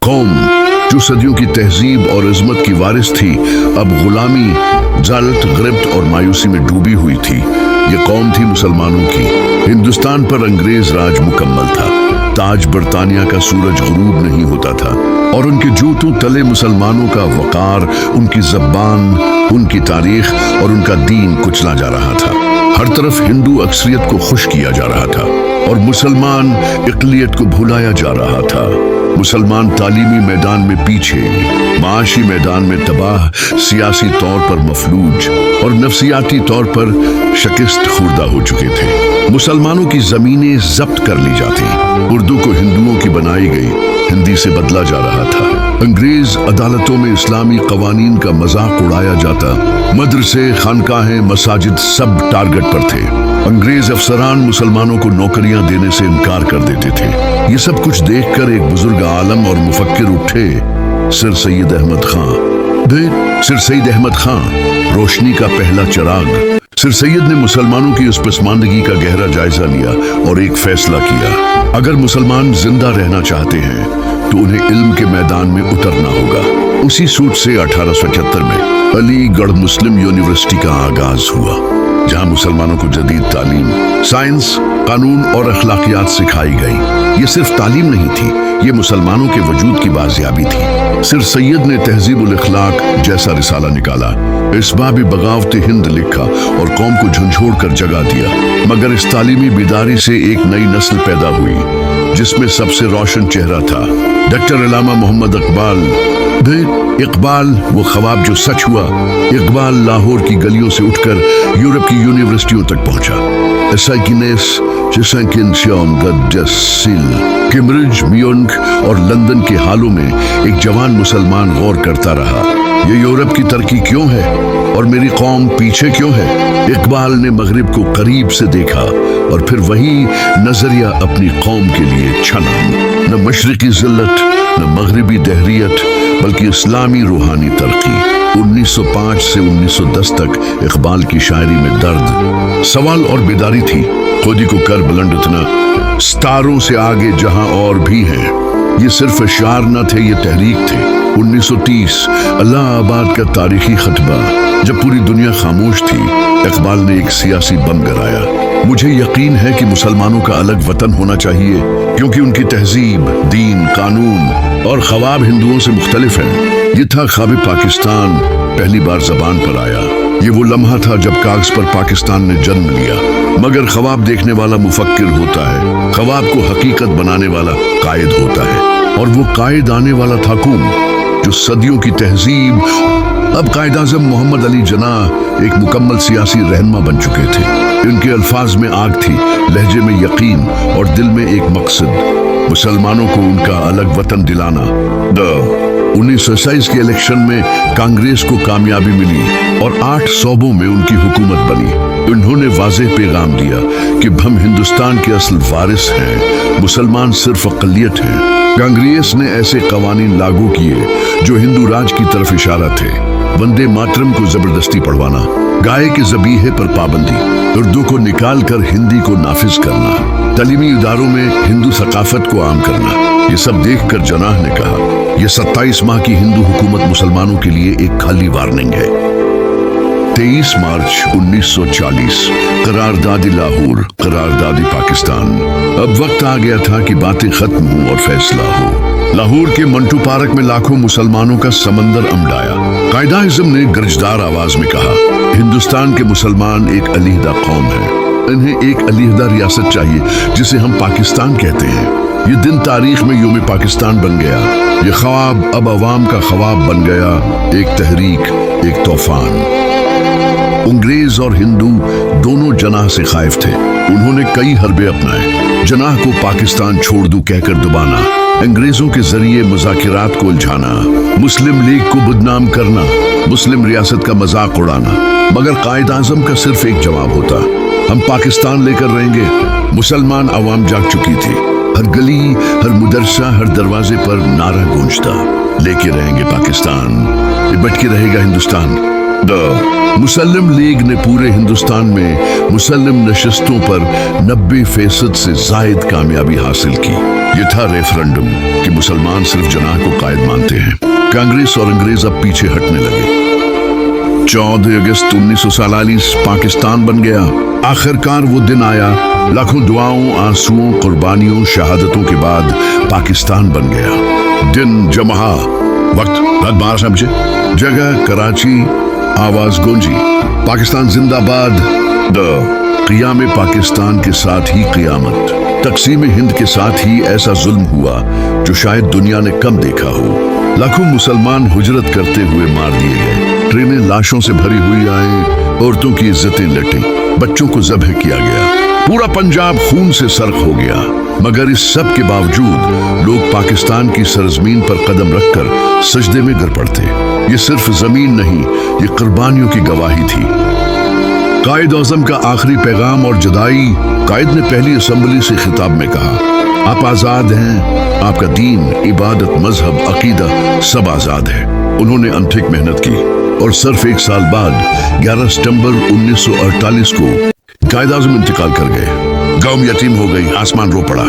कौम जो सदियों की तहजीब और इज्मत की वारिस थी, अब गुलामी, जालत, गिरफ्त और मायूसी में डूबी हुई थी। ये कौम थी मुसलमानों की। हिंदुस्तान पर अंग्रेज राज मुकम्मल था। ताज बरतानिया का सूरज गुरूब नहीं होता था और उनके जूतों तले मुसलमानों का वकार, उनकी ज़बान, उनकी तारीख और उनका दीन कुचला जा रहा था। हर तरफ हिंदू अक्सरियत को खुश किया जा रहा था और मुसलमान इक़लियत को भुलाया जा रहा था। मुसलमान तालीमी मैदान में पीछे, माशी मैदान में तबाह, सियासी तौर पर मफलूज और नफसियाती तौर पर शिकस्त खुर्दा हो चुके थे। मुसलमानों की जमीनें जब्त कर ली जाती, उर्दू को हिंदुओं की बनाई गई, हिंदी से बदला जा रहा था। अंग्रेज अदालतों में इस्लामी कवानीन का मजाक उड़ाया जाता। मदरसे, खानकाहें, मसाजिद सब टारगेट पर थे। अंग्रेज अफसरान मुसलमानों को नौकरियां देने से इनकार कर देते थे। ये सब कुछ देखकर एक बुजुर्ग आलम और मुफक्किर उठे, सिर सैयद अहमद खां। सिर सैयद अहमद खां, रोशनी का पहला चिराग। सिर सैयद ने मुसलमानों की उस पसमानदगी का गहरा जायजा लिया और एक फैसला किया, अगर मुसलमान जिंदा रहना चाहते हैं तो उन्हें इल्म के मैदान में उतरना होगा। उसी सूट से 1876 में अलीगढ़ मुस्लिम यूनिवर्सिटी का आगाज हुआ, जहां मुसलमानों को जदीद तालीम, साइंस, कानून और अखलाकियात सिखाई गई। ये सिर्फ तालीम नहीं थी, ये मुसलमानों के वजूद की बाजियाबी थी। सिर सैयद ने तहजीबुल अखलाक जैसा रिसाला निकाला, इसबाब बगावत हिंद लिखा और कौम को झंझोड़ कर जगा दिया। मगर इस तालीमी बेदारी से एक नई नस्ल पैदा हुई, जिसमें सबसे रोशन चेहरा था डॉक्टर अल्लामा मोहम्मद इकबाल। इकबाल वो ख्वाब जो सच हुआ। इकबाल लाहौर की गलियों से उठकर यूरोप की यूनिवर्सिटियों तक पहुंचा। कैम्ब्रिज, म्यूनिख और लंदन के हालों में एक जवान मुसलमान गौर करता रहा, ये यूरोप की तरक्की क्यों है और मेरी कौम पीछे क्यों है। इकबाल ने मगरिब को करीब से देखा और फिर वही नजरिया अपनी कौम के लिए छना। न मशरिकी जिल्लत, न मगरिबी दहरियत, बल्कि इस्लामी रूहानी तरक्की। 1905 से 1910 तक इकबाल की शायरी में दर्द, सवाल और बेदारी थी। खुदी को कर बुलंद इतना, सितारों से आगे जहां और भी हैं। ये सिर्फ अशार न थे, ये तहरीक थे। 1930 इलाहाबाद का तारीखी खतबा, जब पूरी दुनिया खामोश थी, इकबाल ने एक सियासी बम गिराया। मुझे यकीन है कि मुसलमानों का अलग वतन होना चाहिए, क्योंकि उनकी तहजीब, दीन, कानून और ख्वाब हिंदुओं से मुख्तलिफ है। ये था ख्वाब पाकिस्तान पहली बार जबान पर आया। ये वो लम्हा था जब कागज पर पाकिस्तान ने जन्म लिया। मगर ख्वाब देखने वाला मुफक्किर होता है, ख्वाब को हकीकत बनाने वाला कायद होता है, और वो कायद आने वाला था कौम जो सदियों की तहजीब। अब कायद आज़म मोहम्मद अली जनाह एक मुकम्मल सियासी रहनुमा बन चुके थे। इनके अल्फाज में आग थी, लहजे में यकीन और दिल में एक मकसद, मुसलमानों को उनका अलग वतन दिलाना। 1927 के इलेक्शन में कांग्रेस को कामयाबी मिली और 8 सूबों में उनकी हुकूमत बनी। उन्होंने वाज़ेह पैगाम दिया कि हम हिंदुस्तान के असल वारिस हैं, मुसलमान सिर्फ अक़लियत हैं। कांग्रेस ने ऐसे कवानीन लागू किए जो हिंदू राज की तरफ इशारा थे। वंदे मातरम को जबरदस्ती पढ़वाना, गाय के ज़बीहे पर पाबंदी, उर्दू को निकाल कर हिंदी को नाफिज करना, तालीमी इदारों में हिंदू सकाफत को आम करना। ये सब देखकर जनाह ने कहा, यह 27 माह की हिंदू हुकूमत मुसलमानों के लिए एक खाली वार्निंग है। 23 मार्च 1940 करारदादी लाहौर, करारदादी पाकिस्तान। अब वक्त आ गया था कि बातें खत्म हों और फैसला हो। लाहौर के मंटू पार्क में लाखों मुसलमानों का समंदर उमड़ाया। कायद-ए-आज़म ने गर्जदार आवाज में कहा, हिंदुस्तान के मुसलमान एक अलहदा कौम है, इन्हें एक अलहदा रियासत चाहिए जिसे हम पाकिस्तान कहते हैं। ये दिन तारीख में यूम पाकिस्तान बन गया। ये ख्वाब अब अवाम का ख्वाब बन गया, एक तहरीक, एक तूफान। अंग्रेज और हिंदू दोनों जनाह से खाइफ थे। उन्होंने कई हरबे अपनाए, जनाह को पाकिस्तान छोड़ दूं कहकर दबाना, अंग्रेजों के जरिए मुज़ाकिरात को उलझाना, मुस्लिम लीग को बदनाम करना, मुस्लिम रियासत का मजाक उड़ाना। मगर कायद आज़म का सिर्फ एक जवाब होता, हम पाकिस्तान लेकर रहेंगे। मुसलमान अवाम जाग चुकी थी। हर गली, हर मुदरसा, हर दरवाजे पर नारा गूंजता, लेके रहेंगे पाकिस्तान, निपट के रहेगा हिंदुस्तान। मुस्लिम लीग ने पूरे हिंदुस्तान में मुस्लिम नशिस्तों पर 90% से जायद कामयाबी हासिल की। یہ تھا ریفرنڈم کہ مسلمان صرف جناح کو قائد مانتے ہیں۔ کانگریس اور انگریز اب پیچھے ہٹنے لگے۔ 14 اگست 1947 پاکستان بن گیا۔ آخر کار وہ دن آیا، لاکھوں دعاؤں، آنسوؤں، قربانیوں، شہادتوں کے بعد پاکستان بن گیا۔ دن جمعہ، وقت رات 12 بجے، جگہ کراچی، آواز گونجی، پاکستان زندہ باد۔ قیام پاکستان کے ساتھ ہی قیامت، تقسیم ہند کے ساتھ ہی ایسا ظلم ہوا جو شاید دنیا نے کم دیکھا ہو۔ لاکھوں مسلمان ہجرت کرتے ہوئے مار دیے گئے، ٹرینیں لاشوں سے بھری ہوئی آئیں، عورتوں کی عزتیں لٹیں، بچوں کو ذبح کیا گیا، پورا پنجاب خون سے سرخ ہو گیا۔ مگر اس سب کے باوجود لوگ پاکستان کی سرزمین پر قدم رکھ کر سجدے میں گر پڑتے۔ یہ صرف زمین نہیں، یہ قربانیوں کی گواہی تھی۔ قائد اعظم کا آخری پیغام اور جدائی۔ قائد نے پہلی اسمبلی سے خطاب میں کہا، آپ آزاد ہیں، آپ کا دین، عبادت، مذہب، عقیدہ سب آزاد ہے۔ انہوں نے انتھک محنت کی اور صرف 1 سال بعد 11 ستمبر 1948 کو قائد اعظم انتقال کر گئے۔ قوم یتیم ہو گئی، آسمان رو پڑا۔